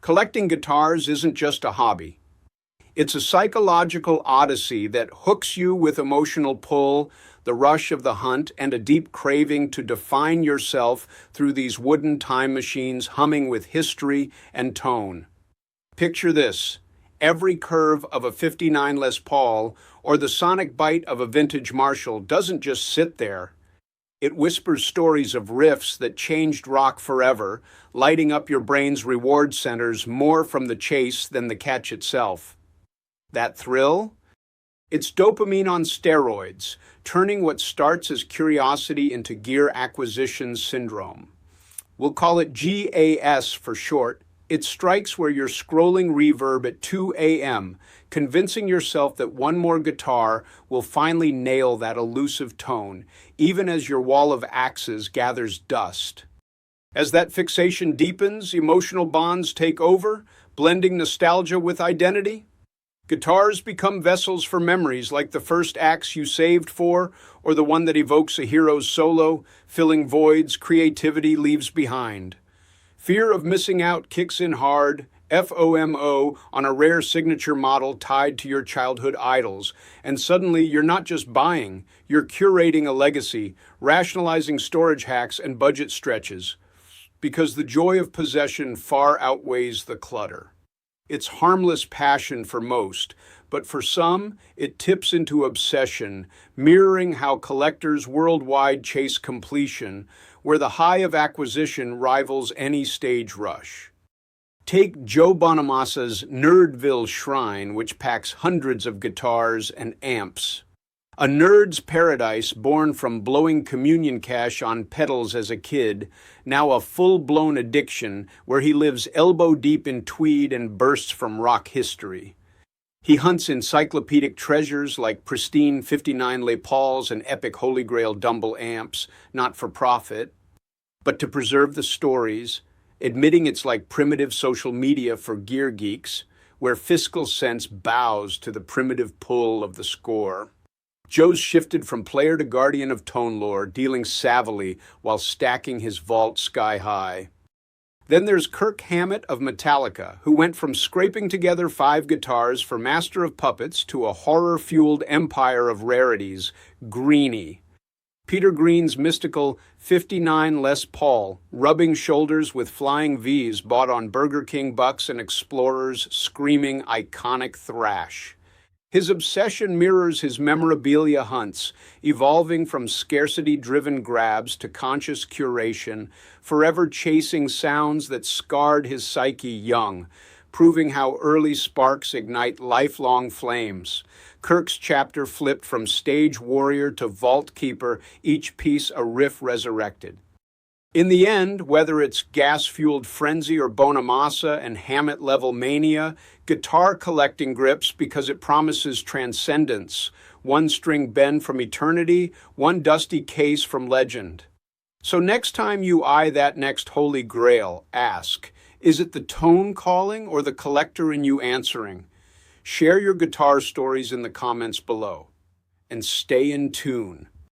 Collecting guitars isn't just a hobby. It's a psychological odyssey that hooks you with emotional pull, the rush of the hunt, and a deep craving to define yourself through these wooden time machines humming with history and tone. Picture this: every curve of a '59 Les Paul or the sonic bite of a vintage Marshall doesn't just sit there. It whispers stories of riffs that changed rock forever, lighting up your brain's reward centers more from the chase than the catch itself. That thrill? It's dopamine on steroids, turning what starts as curiosity into gear acquisition syndrome. We'll call it GAS for short. It strikes where you're scrolling reverb at 2 a.m., convincing yourself that one more guitar will finally nail that elusive tone, even as your wall of axes gathers dust. As that fixation deepens, emotional bonds take over, blending nostalgia with identity. Guitars become vessels for memories like the first axe you saved for, or the one that evokes a hero's solo, filling voids creativity leaves behind. Fear of missing out kicks in hard, FOMO, on a rare signature model tied to your childhood idols, and suddenly you're not just buying, you're curating a legacy, rationalizing storage hacks and budget stretches, because the joy of possession far outweighs the clutter. It's harmless passion for most, but for some, it tips into obsession, mirroring how collectors worldwide chase completion, where the high of acquisition rivals any stage rush. Take Joe Bonamassa's Nerdville shrine, which packs hundreds of guitars and amps. A nerd's paradise born from blowing communion cash on pedals as a kid, now a full-blown addiction where he lives elbow-deep in tweed and bursts from rock history. He hunts encyclopedic treasures like pristine '59 Les Pauls and epic Holy Grail Dumble amps, not for profit, but to preserve the stories, admitting it's like primitive social media for gear geeks, where fiscal sense bows to the primitive pull of the score. Joe's shifted from player to guardian of tone lore, dealing savvily while stacking his vault sky high. Then there's Kirk Hammett of Metallica, who went from scraping together 5 guitars for Master of Puppets to a horror-fueled empire of rarities, Greeny. Peter Green's mystical '59 Les Paul, rubbing shoulders with flying V's bought on Burger King bucks and Explorers, screaming iconic thrash. His obsession mirrors his memorabilia hunts, evolving from scarcity-driven grabs to conscious curation, forever chasing sounds that scarred his psyche young, proving how early sparks ignite lifelong flames. Kirk's chapter flipped from stage warrior to vault keeper, each piece a riff resurrected. In the end, whether it's gas-fueled frenzy or Bonamassa and Hammett-level mania, guitar collecting grips because it promises transcendence, one string bend from eternity, one dusty case from legend. So next time you eye that next holy grail, ask, is it the tone calling or the collector in you answering? Share your guitar stories in the comments below. And stay in tune.